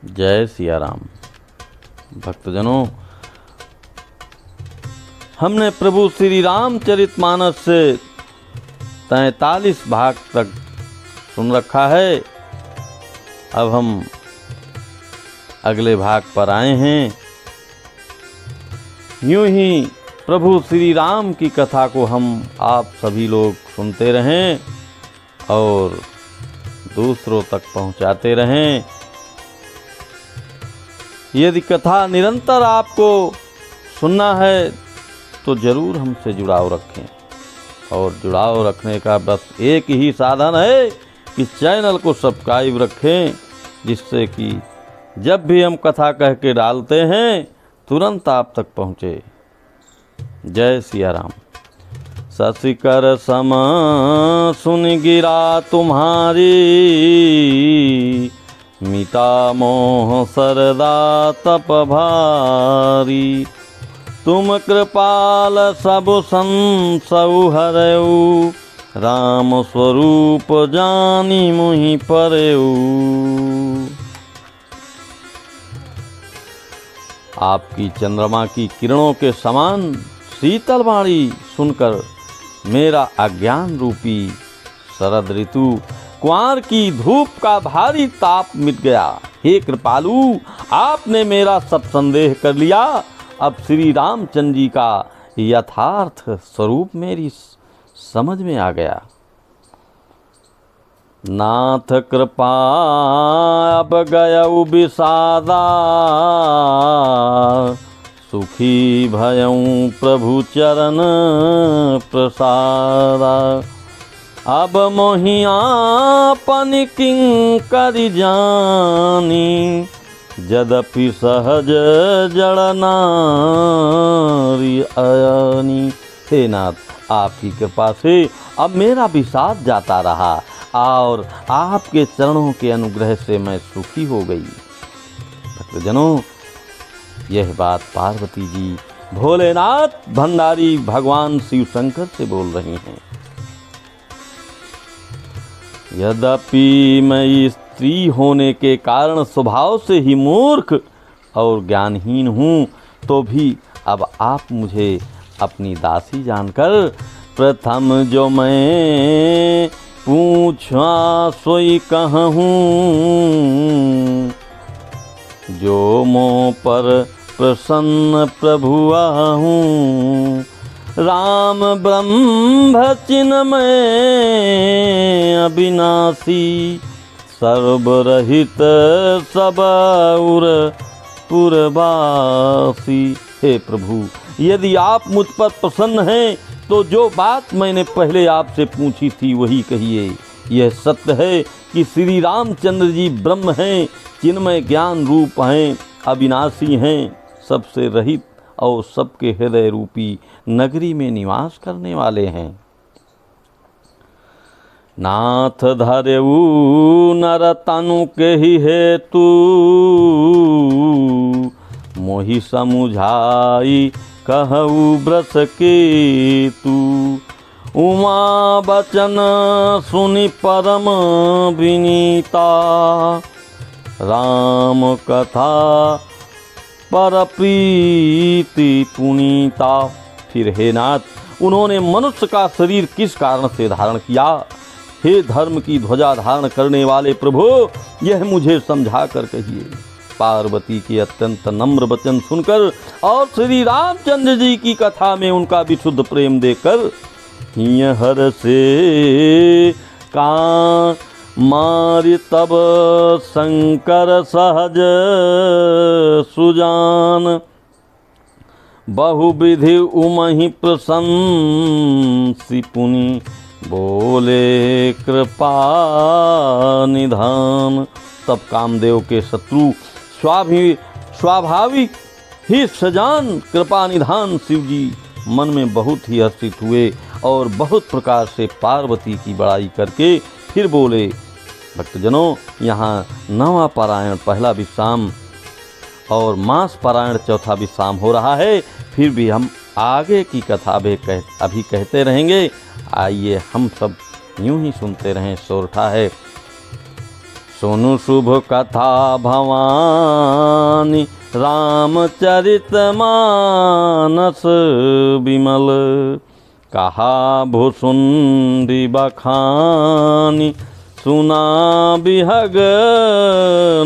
जय सिया राम। भक्तजनों, हमने प्रभु श्री रामचरितमानस से 43 भाग तक सुन रखा है। अब हम अगले भाग पर आए हैं। यूं ही प्रभु श्री राम की कथा को हम आप सभी लोग सुनते रहें और दूसरों तक पहुंचाते रहें। यदि कथा निरंतर आपको सुनना है तो ज़रूर हमसे जुड़ाव रखें, और जुड़ाव रखने का बस एक ही साधन है कि चैनल को सब्सक्राइब रखें, जिससे कि जब भी हम कथा कह के डालते हैं तुरंत आप तक पहुँचे। जय सिया राम। शशिकर सम सुन गिरा तुम्हारी, मिटा मोह सरदा तप भारी। तुम कृपाल सब संसौ हरऊ, राम स्वरूप जानी मुहि परऊ। आपकी चंद्रमा की किरणों के समान शीतल वाणी सुनकर मेरा अज्ञान रूपी शरद ऋतु कुंवार की धूप का भारी ताप मिट गया। हे कृपालु, आपने मेरा सब संदेह कर लिया। अब श्री रामचंद्र जी का यथार्थ स्वरूप मेरी समझ में आ गया। नाथ कृपा अब गयउ विषादा, सुखी भयऊं प्रभु चरण प्रसादा। अब मोहियापन किंकरि जानी, यद्यपि सहज जड़ नारी अयनी। हे नाथ, आपकी कृपा से अब मेरा विषाद जाता रहा और आपके चरणों के अनुग्रह से मैं सुखी हो गई। भक्तजनों, यह बात पार्वती जी भोलेनाथ भंडारी भगवान शिव शंकर से बोल रही हैं। यद्यपि मैं स्त्री होने के कारण स्वभाव से ही मूर्ख और ज्ञानहीन हूँ, तो भी अब आप मुझे अपनी दासी जानकर प्रथम जो मैं पूछा सोई कहूँ। जो मों पर प्रसन्न प्रभु आहूँ, राम ब्रह्म चिन्मय अविनाशी। सर्वरहित सब उर पुरवासी। हे प्रभु, यदि आप मुझ पर प्रसन्न हैं तो जो बात मैंने पहले आपसे पूछी थी वही कहिए। यह सत्य है कि श्री रामचंद्र जी ब्रह्म हैं, चिन्मय ज्ञान रूप हैं, अविनाशी हैं, सबसे रहित और सबके हृदय रूपी नगरी में निवास करने वाले हैं। नाथ धरेऊ नर तनु के ही हेतु, मोहि समुझाई कहऊ ब्रस केतु। उमा बचन सुनि परम विनीता, राम कथा पर प्रीति पुनीता। फिर हे नाथ, उन्होंने मनुष्य का शरीर किस कारण से धारण किया? हे धर्म की ध्वजा धारण करने वाले प्रभु, यह मुझे समझा कर कहिए। पार्वती के अत्यंत नम्र वचन सुनकर और श्री रामचंद्र जी की कथा में उनका विशुद्ध प्रेम देखकर हर से कान मारि तब शंकर सहज सुजान। बहुविधि उमहि प्रशंसी पुनि, बोले कृपा निधान। तब कामदेव के शत्रु स्वाभाविक ही सजान कृपा निधान शिव जी मन में बहुत ही हर्षित हुए और बहुत प्रकार से पार्वती की बड़ाई करके फिर बोले। भक्तजनों, यहाँ नवा पारायण पहला विश्राम और मास पारायण चौथा विश्राम हो रहा है। फिर भी हम आगे की कथा भी अभी कहते रहेंगे। आइए हम सब यूं ही सुनते रहें। सोरठा है सुनु शुभ कथा भवानी रामचरित मानस विमल। कहा भुसुंडी बखानी सुना बिहग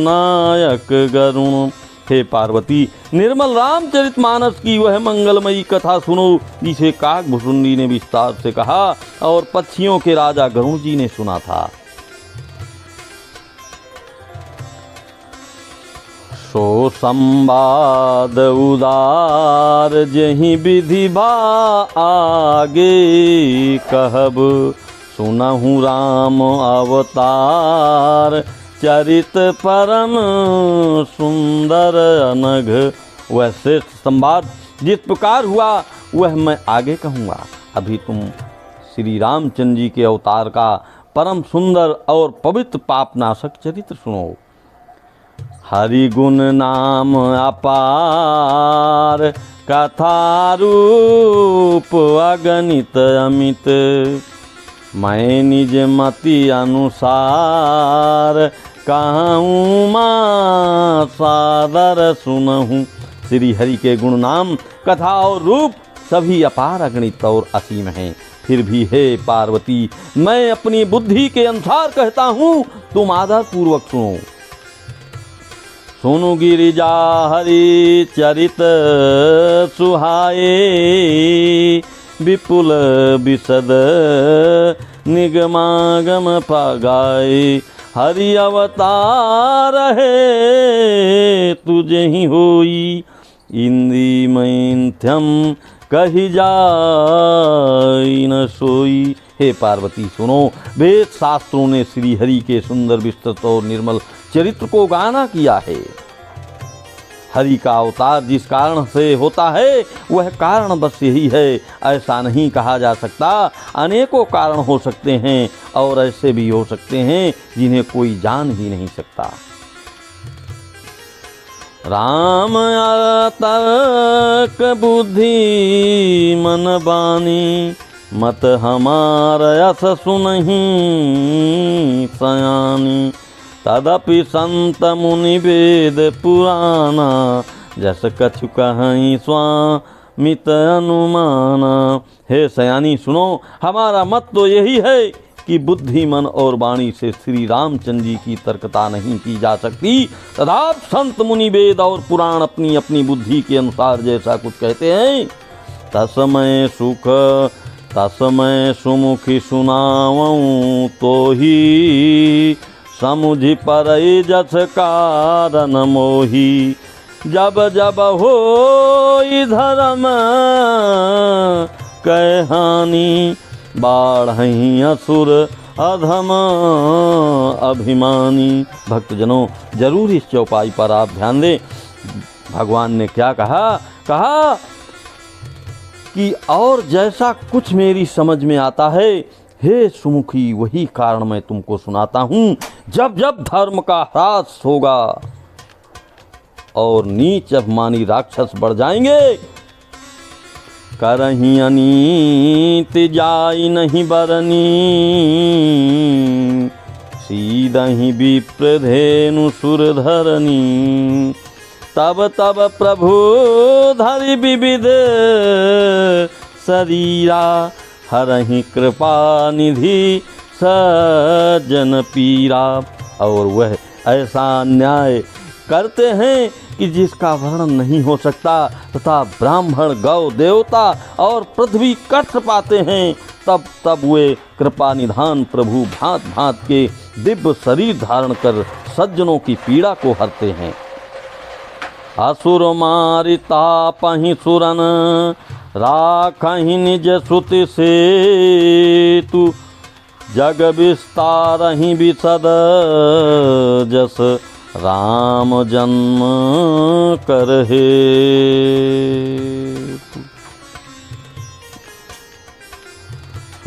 नायक गरुण। हे पार्वती, निर्मल रामचरितमानस की वह मंगलमयी कथा सुनो जिसे काक भुसुंडी ने विस्तार से कहा और पक्षियों के राजा गरुण जी ने सुना था। सो संवाद उदार जहि विधि बा आगे कहब। सुनहु राम अवतार चरित परम सुंदर अनघ। वह श्रेष्ठ संवाद जिस प्रकार हुआ वह मैं आगे कहूँगा। अभी तुम श्री रामचंद्र जी के अवतार का परम सुंदर और पवित्र पापनाशक चरित्र सुनो। हरि गुण नाम अपार कथा रूप अगणित अमित। मैं निज मति अनुसार कहूँ माँ सादर सुनहूँ। श्री हरि के गुण नाम कथा और रूप सभी अपार अगणित और असीम हैं। फिर भी हे पार्वती, मैं अपनी बुद्धि के अनुसार कहता हूँ, तुम आदर पूर्वक सुनो। सुनु गिरिजा हरि चरित सुहाए। विपुल विशद निगमागम पगाए। हरि अवतार है तुझे ही होई। इंद्री मैथ्यम कही जाई न सोई। हे पार्वती सुनो, वेद शास्त्रों ने श्री हरि के सुंदर विस्तृत और निर्मल चरित्र को गाना किया है। हरि का अवतार जिस कारण से होता है वह कारण बस यही है, ऐसा नहीं कहा जा सकता। अनेकों कारण हो सकते हैं और ऐसे भी हो सकते हैं जिन्हें कोई जान ही नहीं सकता। राम तर्क बुद्धि मन बानी। मत हमार यस सुनहि सयानी। तदपि संत मुनि वेद पुराना। जस कछु कहीं स्वामित अनुमाना। हे सयानी सुनो, हमारा मत तो यही है कि बुद्धि मन और वाणी से श्री रामचंद्र जी की तर्कता नहीं की जा सकती। तथा संत मुनि वेद और पुराण अपनी अपनी बुद्धि के अनुसार जैसा कुछ कहते हैं, तस्मय सुख तस्मय सुमुखी सुनावऊँ तो ही। समुझि परई जस कारण मोही। जब जब होई धर्म कह हानि। बाढ़हि असुर अधम अभिमानी। भक्तजनों, जरूर इस चौपाई पर आप ध्यान दें। भगवान ने क्या कहा? कहा कि और जैसा कुछ मेरी समझ में आता है, हे सुमुखी, वही कारण मैं तुमको सुनाता हूँ। जब जब धर्म का ह्रास होगा और नीच अभिमानी राक्षस बढ़ जाएंगे, करहीं अनीत जाई नहीं बरनी। सीदहि विप्रधेनु सुर धरनी। तब तब प्रभु धरि विविध शरीरा। हरहि कृपा निधि सज्जन पीरा। और वह ऐसा अन्याय करते हैं कि जिसका वर्णन नहीं हो सकता, तथा ब्राह्मण गौ देवता और पृथ्वी कष्ट पाते हैं। तब तब वे कृपा निधान प्रभु भांत भांत के दिव्य शरीर धारण कर सज्जनों की पीड़ा को हरते हैं। असुर मारिता पहि सुरन। राखहि निज श्रुति से तू। जग विस्तारहि विशद जस राम जन्म करहे।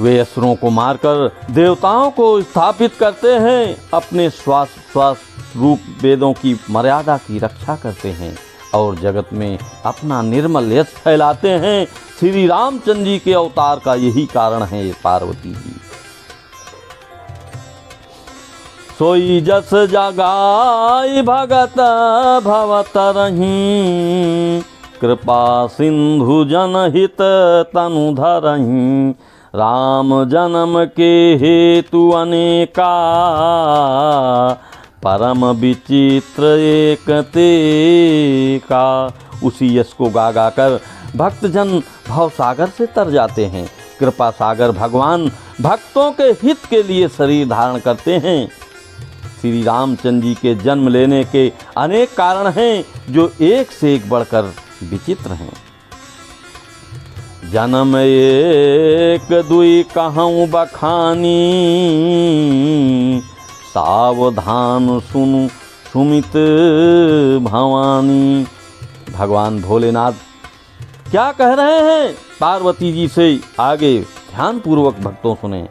वे असुरों को मारकर देवताओं को स्थापित करते हैं। अपने श्वास श्वास रूप वेदों की मर्यादा की रक्षा करते हैं और जगत में अपना निर्मल यश फैलाते हैं। श्री रामचंद्र जी के अवतार का यही कारण है पार्वती जी। सोई जस जगाई भगत भवतरहि, कृपा सिंधु जनहित तनु धरहि, राम जन्म के हेतु अनेका, परम विचित्र एक तेका। उसी यश को गा गा कर भक्तजन भव सागर से तर जाते हैं। कृपा सागर भगवान भक्तों के हित के लिए शरीर धारण करते हैं। श्री रामचंद्र जी के जन्म लेने के अनेक कारण हैं जो एक से एक बढ़कर विचित्र हैं। जन्म एक दुई कहूँ बखानी, सावधान सुनु सुमित भवानी। भगवान भोलेनाथ क्या कह रहे हैं पार्वती जी से, आगे ध्यान पूर्वक भक्तों सुने।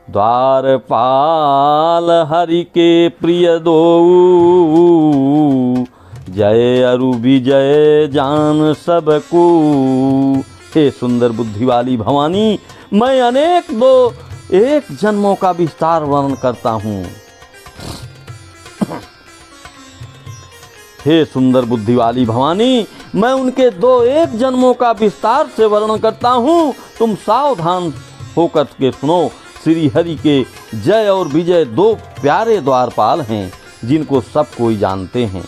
द्वारपाल हरि के प्रिय दो, जय अरु विजय जान सबको। हे सुंदर बुद्धि वाली भवानी, मैं अनेक दो एक जन्मों का विस्तार वर्णन करता हूँ। हे सुंदर बुद्धि वाली भवानी, मैं उनके दो एक जन्मों का विस्तार से वर्णन करता हूँ। तुम सावधान होकर के सुनो। श्री हरि के जय और विजय दो प्यारे द्वारपाल हैं जिनको सब कोई जानते हैं।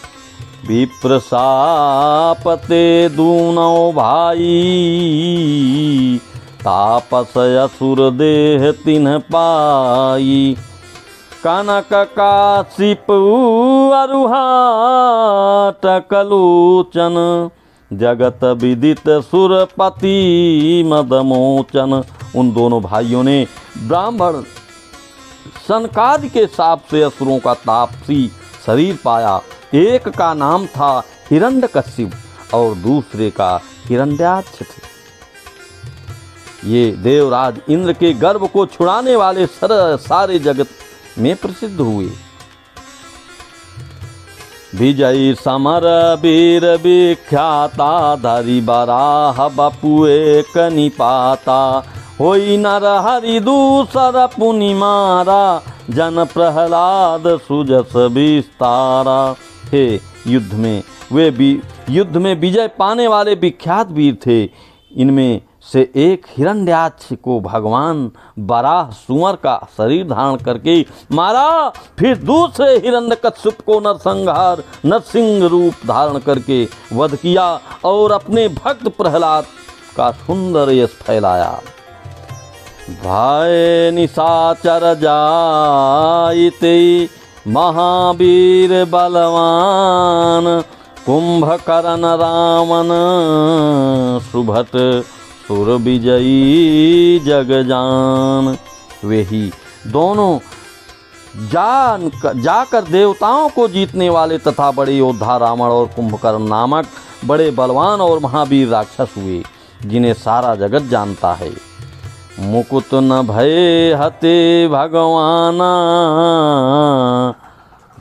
विप्रसापते दूनों भाई, तापस असुर देह तिन्ह पाई। कनक काशिप अरुहाट कलोचन, जगत विदित सुरपति मदमोचन। उन दोनों भाइयों ने ब्राह्मण सनकादि के शाप से असुरों का तापसी शरीर पाया। एक का नाम था हिरण्यकश्यप और दूसरे का हिरण्याक्ष थे। ये देवराज इंद्र के गर्भ को छुड़ाने वाले सारे जगत में प्रसिद्ध हुए। विजयी समर वीर विख्याता, धरि बराह बपु एक निपाता। होई नर हरि दूसर पुनि मारा, जन प्रहलाद सुजस विस्तारा। हे युद्ध में विजय पाने वाले विख्यात वीर थे। इनमें से एक हिरण्याक्ष को भगवान बराह सुअर का शरीर धारण करके मारा। फिर दूसरे हिरण्यकश्यप को नरसिंह रूप धारण करके वध किया और अपने भक्त प्रहलाद का सुंदर यश फैलाया। भय निशाचर जाइते, महावीर बलवान। कुंभकर्ण रावण सुभट, सुर विजयी जग जान। वे ही दोनों जाकर देवताओं को जीतने वाले तथा बड़े योद्धा रावण और कुंभकर्ण नामक बड़े बलवान और महावीर राक्षस हुए, जिन्हें सारा जगत जानता है। मुकुत न भय हते भगवाना,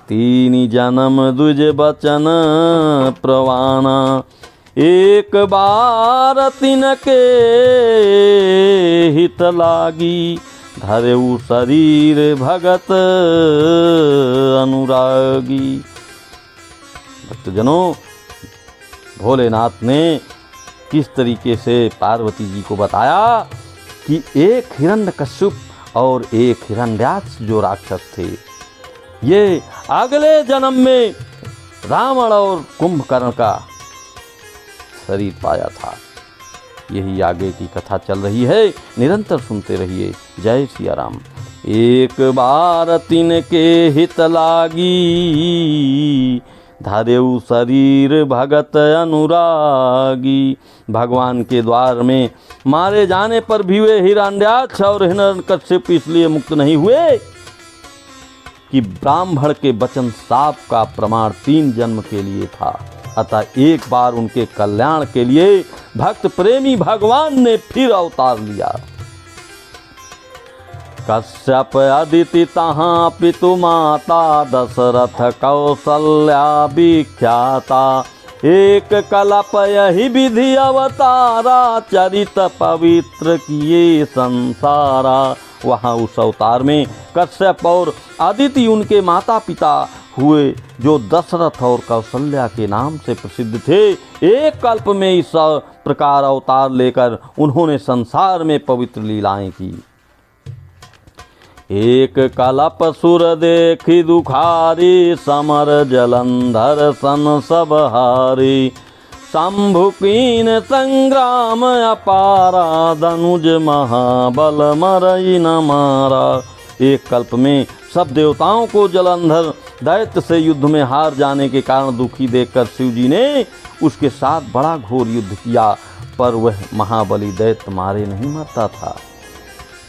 तीन जन्म दुज बचन प्रवाना। एक बार तिनके हित लागी, धरेउ शरीर भगत अनुरागी। भक्तजनों, भोलेनाथ ने किस तरीके से पार्वती जी को बताया कि एक हिरण्यकश्यप और एक हिरण्याक्ष जो राक्षस थे, ये अगले जन्म में रावण और कुंभकर्ण का शरीर पाया था। यही आगे की कथा चल रही है, निरंतर सुनते रहिए। जय सिया राम। एक बार तिनके हित लागी, धरेउ शरीर भगत अनुरागी। भगवान के द्वार में मारे जाने पर भी वे हिरण्याक्ष और हिरण्यकश्यप इसलिए मुक्त नहीं हुए कि ब्राह्मण के वचन शाप का प्रमाण 3 जन्म के लिए था। अतः एक बार उनके कल्याण के लिए भक्त प्रेमी भगवान ने फिर अवतार लिया। कश्यप अदिति तहाँ पितु माता, दशरथ कौशल्या विख्याता। एक कलप यही विधि अवतारा, चरित पवित्र किए संसारा। वहाँ उस अवतार में कश्यप और अदिति उनके माता पिता हुए, जो दशरथ और कौशल्या के नाम से प्रसिद्ध थे। एक कल्प में इस प्रकार अवतार लेकर उन्होंने संसार में पवित्र लीलाएं की। एक कलप सुर देखी दुखारी, समर जलंधर सन सब हारी। शंभु कीन संग्राम अपारा, धनुज महाबल मरई न मारा। एक कल्प में सब देवताओं को जलंधर दैत्य से युद्ध में हार जाने के कारण दुखी देखकर शिव जी ने उसके साथ बड़ा घोर युद्ध किया, पर वह महाबली दैत्य मारे नहीं मरता था।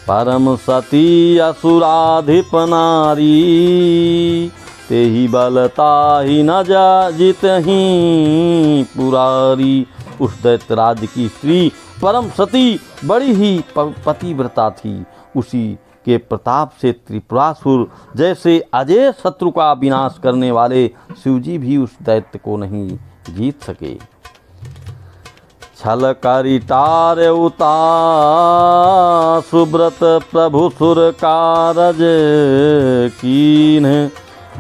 परम सती असुराधिप नारी, तेहि बलता ही न जा जितहि पुरारी। उस दैत्यराज की स्त्री परम सती बड़ी ही पतिव्रता थी। उसी के प्रताप से त्रिपुरासुर जैसे अजय शत्रु का विनाश करने वाले शिवजी भी उस दैत्य को नहीं जीत सके। छल करिटार उता सुब्रत प्रभु सुर कारज कीन,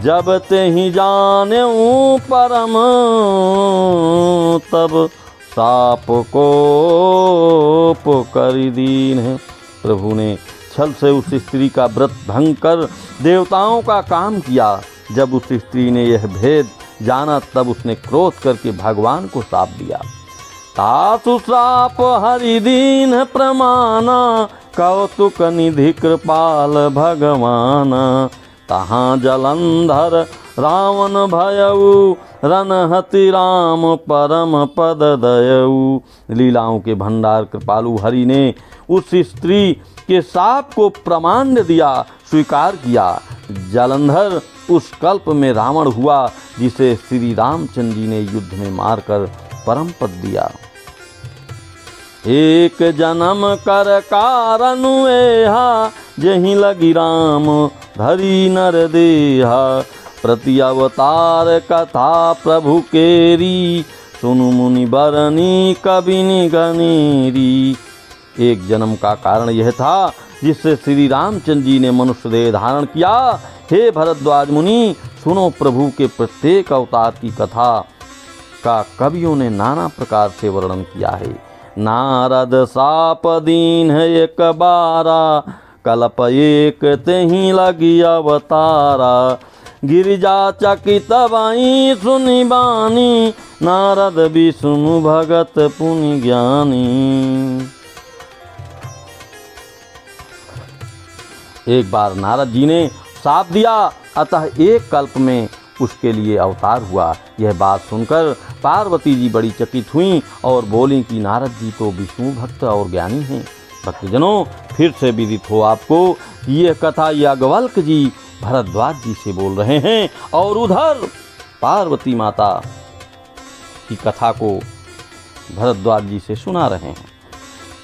जब ते ही जाने परम तब साप को पुकरि दीन है। प्रभु ने छल से उस स्त्री का व्रत भंग कर देवताओं का काम किया। जब उस स्त्री ने यह भेद जाना तब उसने क्रोध करके भगवान को शाप दिया। तासु श्राप हरि दीन प्रमाना, कौतुक निधि कृपाल भगवाना। तहाँ जलंधर रावण भयऊ, रनहति राम परम पद दयऊ। लीलाओं के भंडार कृपालु हरि ने उस स्त्री के शाप को प्रमाण दिया, स्वीकार किया। जलंधर उस कल्प में रावण हुआ, जिसे श्री रामचंद्र जी ने युद्ध में मारकर परम पद दिया। एक जन्म कर कारण एहा, जहीं लगी राम धरी नर देहा। प्रति अवतार कथा प्रभु केरी, सुनु मुनि बरनी कबिनि गनेरी। एक जन्म का कारण यह था जिससे श्री रामचंद्र जी ने मनुष्य देह धारण किया। हे भरद्वाज मुनि, सुनो प्रभु के प्रत्येक अवतार की कथा का कवियों ने नाना प्रकार से वर्णन किया है। नारद साप दीन है एक बारा, कल्प एक तेहि लगी अवतारा। गिरिजा चकित बाई सुनि बानी, नारद विष्णु भगत पुनि ज्ञानी। एक बार नारद जी ने शाप दिया, अतः एक कल्प में उसके लिए अवतार हुआ। यह बात सुनकर पार्वती जी बड़ी चकित हुईं और बोली कि नारद जी तो विष्णु भक्त और ज्ञानी हैं। भक्तजनों, फिर से विदित हो आपको यह कथा याज्ञवल्क्य जी भरद्वाज जी से बोल रहे हैं और उधर पार्वती माता की कथा को भरद्वाज जी से सुना रहे हैं।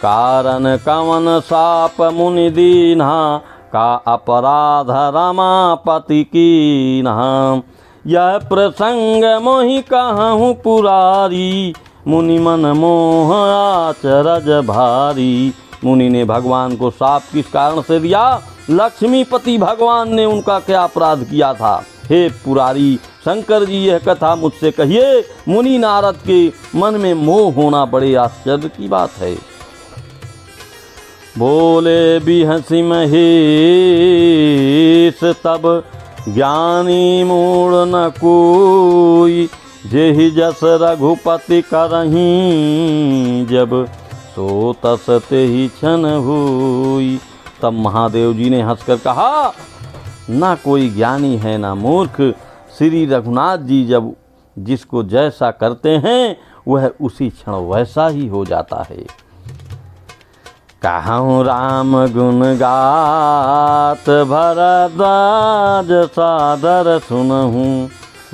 कारण कवन साप मुनि दीन्हा, का अपराध रमापति कीन्हा। यह प्रसंग मोहि कहूँ पुरारी, मुनि मन मोह आचरज भारी। मुनि ने भगवान को शाप किस कारण से दिया? लक्ष्मीपति भगवान ने उनका क्या अपराध किया था? हे पुरारी शंकर जी, यह कथा मुझसे कहिए। मुनि नारद के मन में मोह होना बड़े आश्चर्य की बात है। बोले बिहसी महेश तब, ज्ञानी मूढ़ न कोई। जेहि जस रघुपति करहीं, जब सो तस तेहि क्षण हुई। तब महादेव जी ने हंसकर कहा, ना कोई ज्ञानी है ना मूर्ख। श्री रघुनाथ जी जब जिसको जैसा करते हैं वह उसी क्षण वैसा ही हो जाता है। कहूँ राम गुण गात, भरद्वाज सादर सुनहूँ।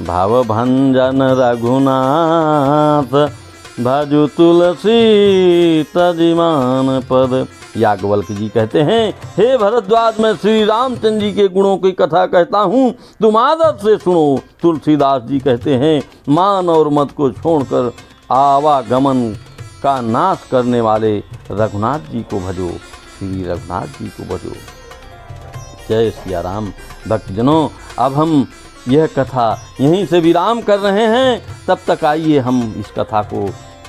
भाव भंजन रघुनाथ, भजु तुलसी तजिमान पद। याज्ञवल्क्य जी कहते हैं, हे भरद्वाज, मैं श्री रामचंद्र जी के गुणों की कथा कहता हूँ, तुम आदर से सुनो। तुलसीदास जी कहते हैं, मान और मत को छोड़कर आवागमन का नाश करने वाले रघुनाथ जी को भजो, श्री रघुनाथ जी को भजो। जय सिया राम। भक्तजनों, अब हम यह कथा यहीं से विराम कर रहे हैं। तब तक आइए हम इस कथा को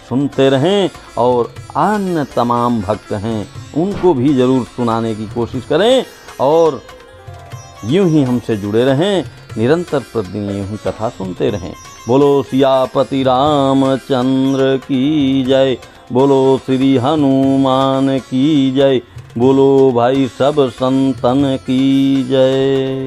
सुनते रहें और अन्य तमाम भक्त हैं उनको भी ज़रूर सुनाने की कोशिश करें और यूं ही हमसे जुड़े रहें, निरंतर प्रतिदिन यूं ही कथा सुनते रहें। बोलो सियापति रामचंद्र की जय, बोलो श्री हनुमान की जय, बोलो भाई सब संतन की जय।